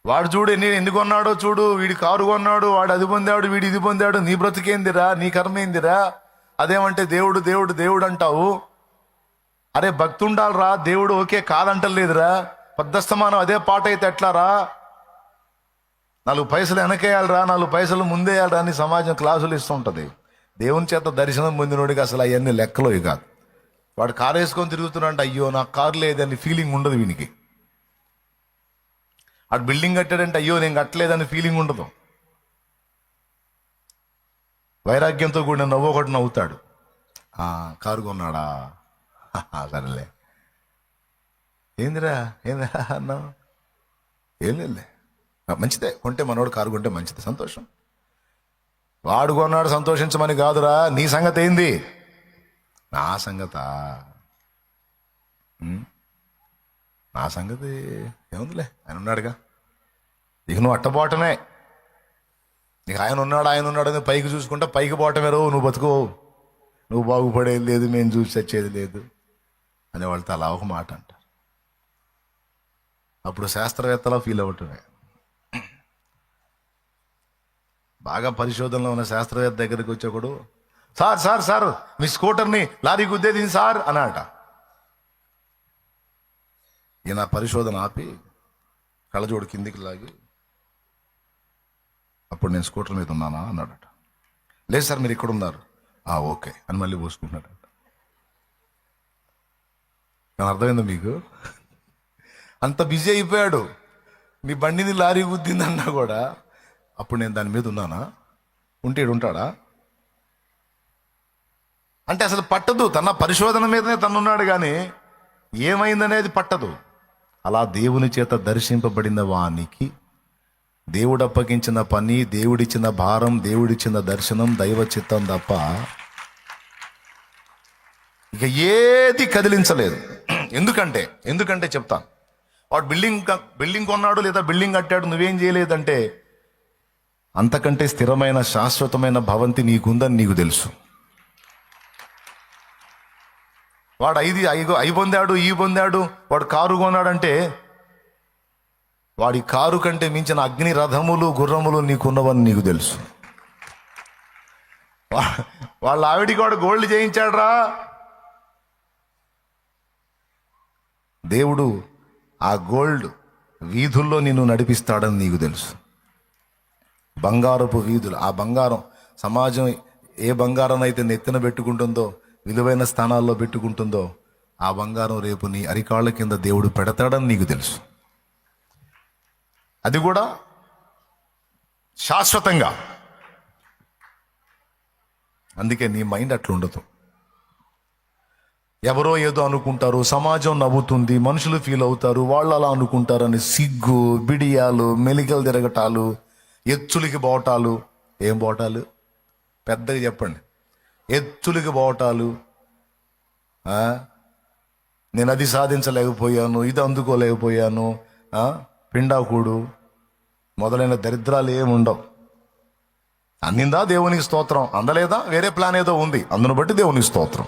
వాడు చూడు ఎందుకు కొన్నాడో చూడు, వీడి కారు కొన్నాడు, వాడు అది పొందాడు, వీడు ఇది పొందాడు, నీ బ్రతికేందిరా, నీ కర్మ ఏందిరా? అదేమంటే దేవుడు దేవుడు దేవుడు అంటావు. అరే భక్తి ఉండాలిరా, దేవుడు ఓకే కాదంటలేదురా. పెద్దస్తమానం అదే పాట అయితే ఎట్లారా? 4 పైసలు వెనకేయాలరా, 4 పైసలు ముందేయాలరా అని సమాజం క్లాసులు ఇస్తుంటది. దేవుని చేత దర్శనం పొందినోడికి అసలు అవన్నీ లెక్కలో కాదు. వాడు కారు వేసుకొని తిరుగుతున్నాడంటే అయ్యో నాకు కారు లేదని ఫీలింగ్ ఉండదు వీనికి. వాడు బిల్డింగ్ కట్టాడంటే అయ్యో నేను కట్టలేదని ఫీలింగ్ ఉండదు. వైరాగ్యంతో కూడిన నవ్వు ఒకటి నవ్వుతాడు. కారు కొన్నాడా, సరేలే, ఏందిరా అన్నావు, ఏం లేదులే, మంచిదే, కొంటే మనోడు కారు కొంటే మంచిది, సంతోషం. వాడు కొన్నాడు సంతోషించమని కాదురా, నీ సంగతి ఏంది? నా సంగతా, నా సంగతి ఏముందిలే, ఆయన ఉన్నాడుగా. ఇక నువ్వు అట్టపోవటమే, నీకు ఆయన ఉన్నాడు అని పైకి చూసుకుంటా పైకి పోవటమే రో, నువ్వు బతుకో, నువ్వు బాగుపడేది లేదు, మేము చూసి వచ్చేది లేదు అని వాళ్ళతో అలా ఒక మాట అంటారు. అప్పుడు శాస్త్రవేత్తలా ఫీల్ అవ్వటమే. బాగా పరిశోధనలో ఉన్న శాస్త్రవేత్త దగ్గరికి వచ్చేప్పుడు, సార్ మీ స్కూటర్ని లారీ గుద్దేది సార్ అన్నట. ఈయన పరిశోధన ఆపి కళ్ళజోడు కిందికి లాగి, అప్పుడు నేను స్కూటర్ మీద ఉన్నానా అన్నాడట. లేదు సార్ మీరు ఇక్కడ ఉన్నారు. ఓకే అని మళ్ళీ పోసుకుంటున్నాడట. కానీ అర్థమైందా మీకు? అంత బిజీ అయిపోయాడు. నీ బండిని లారీ గుద్దిందన్నా కూడా అప్పుడు నేను దాని మీద ఉన్నానా, ఉంటే ఉంటాడా అంటే అసలు పట్టదు. తన పరిశోధన మీదనే తనున్నాడు కానీ ఏమైందనేది పట్టదు. అలా దేవుని చేత దర్శింపబడిన వానికి దేవుడు అప్పగించిన పని, దేవుడిచ్చిన భారం, దేవుడిచ్చిన దర్శనం, దైవ చిత్తం తప్ప ఇక ఏది కదిలించలేదు. ఎందుకంటే చెప్తాను. వాడు బిల్డింగ్ కొన్నాడు లేదా బిల్డింగ్ కట్టాడు, నువ్వేం చేయలేదంటే అంతకంటే స్థిరమైన శాశ్వతమైన భవంతి నీకుందని నీకు తెలుసు. వాడు అయి పొందాడు, ఈ పొందాడు, వాడు కారు కొన్నాడంటే వాడి కారు కంటే మించిన అగ్ని రథములు గుర్రములు నీకున్నవని నీకు తెలుసు. వాళ్ళ ఆవిడికి వాడు గోల్డ్ చేయించాడురా. దేవుడు ఆ గోల్డ్ వీధుల్లో నిన్ను నడిపిస్తాడని నీకు తెలుసు. బంగారపు వీధులు, ఆ బంగారం సమాజం ఏ బంగారం అయితే నెత్తిన పెట్టుకుంటుందో, విలువైన స్థానాల్లో పెట్టుకుంటుందో, ఆ బంగారం రేపు నీ అరికాళ్ళ కింద దేవుడు పెడతాడని నీకు తెలుసు. అది కూడా శాశ్వతంగా. అందుకే నీ మైండ్ అట్లా ఉండదు. ఎవరో ఏదో అనుకుంటారు, సమాజం నవ్వుతుంది, మనుషులు ఫీల్ అవుతారు, వాళ్ళు అలా అనుకుంటారని సిగ్గు, బిడియాలు, మెలికలు తిరగటాలు, ఎత్తులకి బోటాలు. ఏం బోటాలు? పెద్దగా చెప్పండి. ఎత్తులకి బోటాలు. నేను అది సాధించలేకపోయాను, ఇది అందుకోలేకపోయాను, పిండాకుడు మొదలైన దరిద్రాలు ఏముండవు. అందిందా దేవునికి స్తోత్రం, అందలేదా వేరే ప్లాన్ ఏదో ఉంది, అందును బట్టి దేవునికి స్తోత్రం.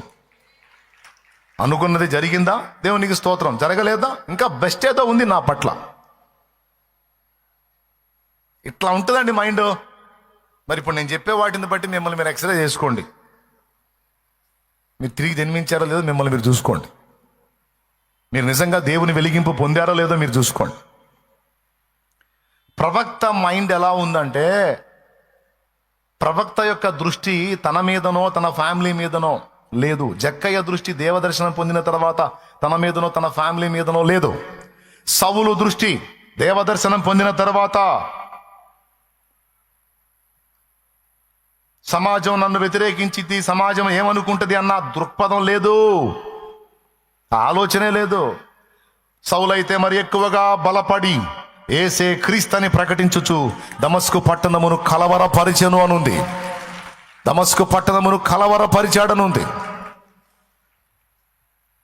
అనుకున్నది జరిగిందా, దేవునికి స్తోత్రం. జరగలేదా, ఇంకా బెస్ట్ ఏదో ఉంది నా పట్ల. ఇట్లా ఉంటుందండి మైండ్. మరి ఇప్పుడు నేను చెప్పే వాటిని బట్టి మిమ్మల్ని మీరు ఎక్స్రే చేసుకోండి. మీరు తిరిగి జన్మించారో లేదో మిమ్మల్ని మీరు చూసుకోండి. మీరు నిజంగా దేవుని వెలిగింపు పొందారో లేదో మీరు చూసుకోండి. ప్రవక్త మైండ్ ఎలా ఉందంటే, ప్రవక్త యొక్క దృష్టి తన మీదనో తన ఫ్యామిలీ మీదనో లేదు. జక్కయ్య దృష్టి దేవదర్శనం పొందిన తర్వాత తన మీదనో తన ఫ్యామిలీ మీదనో లేదు. సౌలు దృష్టి దేవదర్శనం పొందిన తర్వాత సమాజం నన్ను వ్యతిరేకించింది, సమాజం ఏమనుకుంటుంది అన్న దృక్పథం లేదు, ఆలోచనే లేదు. సౌలైతే మరి ఎక్కువగా బలపడి ఏసే క్రీస్తుని ప్రకటించుచు దమస్కు పట్టణమును కలవరపరిచెను అనుంది. దమస్కు పట్టణమును కలవరపరిచాడనుంది.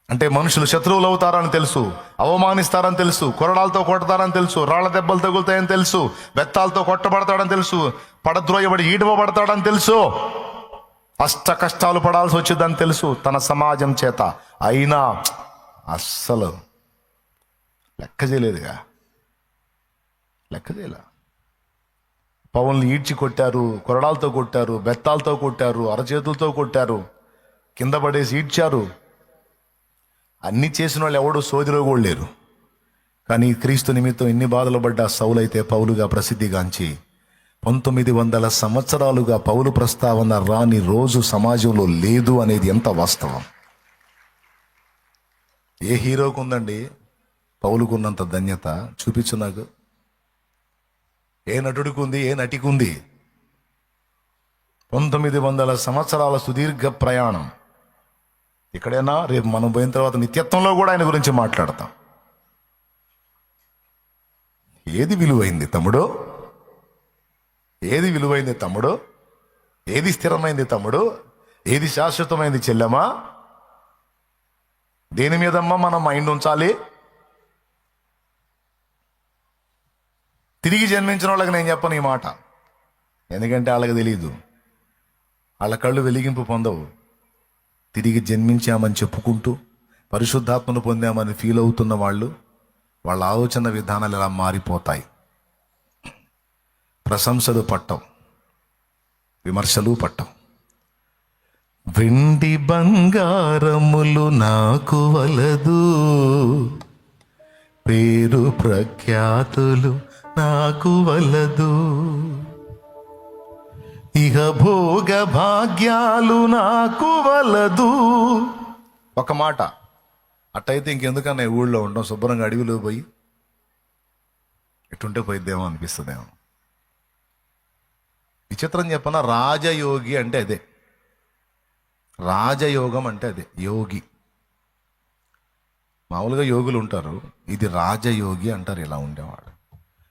అంటే మనుషులు శత్రువులు అవుతారని తెలుసు, అవమానిస్తారని తెలుసు, కొరడాలతో కొడతారని తెలుసు, రాళ్ల దెబ్బలు తగులుతాయని తెలుసు, బెత్తాలతో కొట్టబడతాడని తెలుసు, పడద్రోయబడి ఈడవబడతాడని తెలుసు, అష్ట కష్టాలు పడాల్సి వచ్చిందని తెలుసు తన సమాజం చేత. అయినా అస్సలు లెక్క చేయలేదుగా. లెక్కదేలా. పౌల్ని ఈడ్చి కొట్టారు, కొరడాలతో కొట్టారు, బెత్తాలతో కొట్టారు, అరచేతులతో కొట్టారు, కింద పడేసి ఈడ్చారు. అన్నీ చేసిన వాళ్ళు ఎవడో సోదిలో కూడా లేరు. కానీ క్రీస్తు నిమిత్తం ఎన్ని బాధలు పడ్డా సౌలైతే పౌలుగా ప్రసిద్ధిగాంచి 1900 సంవత్సరాలుగా పౌలు ప్రస్తావన రాని రోజు సమాజంలో లేదు అనేది ఎంత వాస్తవం. ఏ హీరోకు ఉందండి పౌలుకున్నంత ధన్యత? చూపించు నాకు. ఏ నటుడికి ఉంది? ఏ నటికి ఉంది? 1900 సంవత్సరాల సుదీర్ఘ ప్రయాణం. ఇక్కడైనా రేపు మనం పోయిన తర్వాత నిత్యత్వంలో కూడా ఆయన గురించి మాట్లాడతాం. ఏది విలువైంది తమ్ముడు? ఏది విలువైంది తమ్ముడు? ఏది స్థిరమైంది తమ్ముడు? ఏది శాశ్వతమైంది చెల్లెమా? దేని మీదమ్మా మనం మైండ్ ఉంచాలి? తిరిగి జన్మించిన వాళ్ళకి నేను చెప్పను ఈ మాట, ఎందుకంటే వాళ్ళకి తెలియదు. వాళ్ళ కళ్ళు వెలిగింపు పొందవు. తిరిగి జన్మించామని చెప్పుకుంటూ పరిశుద్ధాత్మను పొందామని ఫీల్ అవుతున్న వాళ్ళు, వాళ్ళ ఆలోచన విధానాలు ఎలా మారిపోతాయి. ప్రశంసలు పట్టం, విమర్శలు పట్టం. వెండి బంగారములు నాకు వలదు, పేరు ప్రఖ్యాతులు నాకు వలదు, ఇహ భోగ భాగ్యాలు నాకు వలదు. ఒక మాట అట్టయితే ఇంకెందుకన్నా ఊళ్ళో ఉండడం, శుభ్రంగా అడవిలో పోయి ఎటుంటే పోయిద్దేమో అనిపిస్తుందేమో. విచిత్రం చెప్పనా, రాజయోగి అంటే అదే. రాజయోగం అంటే అదే, యోగి. మామూలుగా యోగులు ఉంటారు, ఇది రాజయోగి అంటారు. ఇలా ఉండేవాడు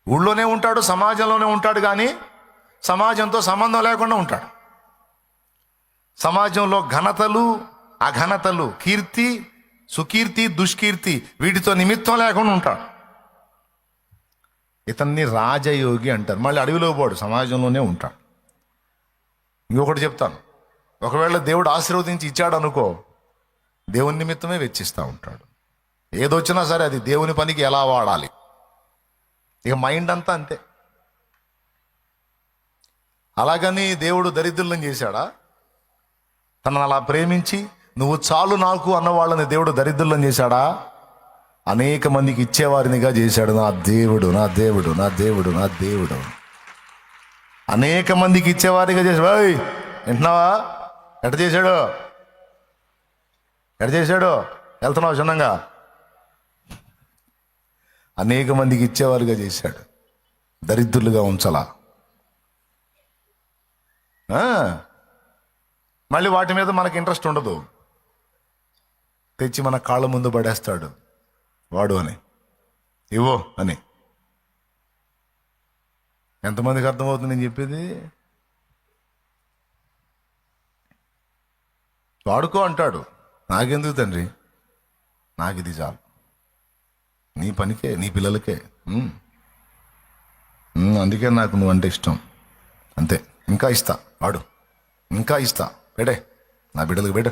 ఊళ్ళోనే ఉంటాడు, సమాజంలోనే ఉంటాడు, కానీ సమాజంతో సంబంధం లేకుండా ఉంటాడు. సమాజంలో ఘనతలు అఘనతలు, కీర్తి సుకీర్తి దుష్కీర్తి, వీటితో నిమిత్తం లేకుండా ఉంటాడు. ఇతన్ని రాజయోగి అంటారు. మళ్ళీ అడవిలో పోడు, సమాజంలోనే ఉంటాడు. ఇంకొకటి చెప్తాను, ఒకవేళ దేవుడు ఆశీర్వదించి ఇచ్చాడు అనుకో, దేవుని నిమిత్తమే వెచ్చిస్తూ ఉంటాడు. ఏదొచ్చినా సరే అది దేవుని పనికి ఎలా వాడాలి. ఇక మైండ్ అంతా అంతే. అలాగని దేవుడు దరిద్రులను చేశాడా? తనను అలా ప్రేమించి నువ్వు చాలు నాకు అన్న వాళ్ళని దేవుడు దరిద్రులను చేశాడా? అనేక మందికి ఇచ్చేవారినిగా చేశాడు. నా దేవుడు, నా దేవుడు, నా దేవుడు, నా దేవుడు. అనేక మందికి ఇచ్చేవారిగా చేశాడు. వింటున్నావా? ఎట చేశాడు? ఎట చేశాడు? వెళ్తున్నావు చిన్నంగా? అనేక మందికి ఇచ్చేవారుగా చేశాడు, దరిద్రులుగా ఉంచలా. మళ్ళీ వాటి మీద మనకి ఇంట్రెస్ట్ ఉండదు. తెచ్చి మన కాళ్ళ ముందు పడేస్తాడు వాడు అని, ఇవ్వో అని. ఎంతమందికి అర్థమవుతుంది నేను చెప్పేది? వాడుకో అంటాడు. నాకెందుకు తండ్రి, నాకు ఇది చాలు, నీ పనికే, నీ పిల్లలకే. అందుకే నాకు నువ్వు అంటే ఇష్టం, అంతే. ఇంకా ఇస్తా వాడు, ఇంకా ఇస్తా, పెడే నా బిడ్డలకు, పెట్టు.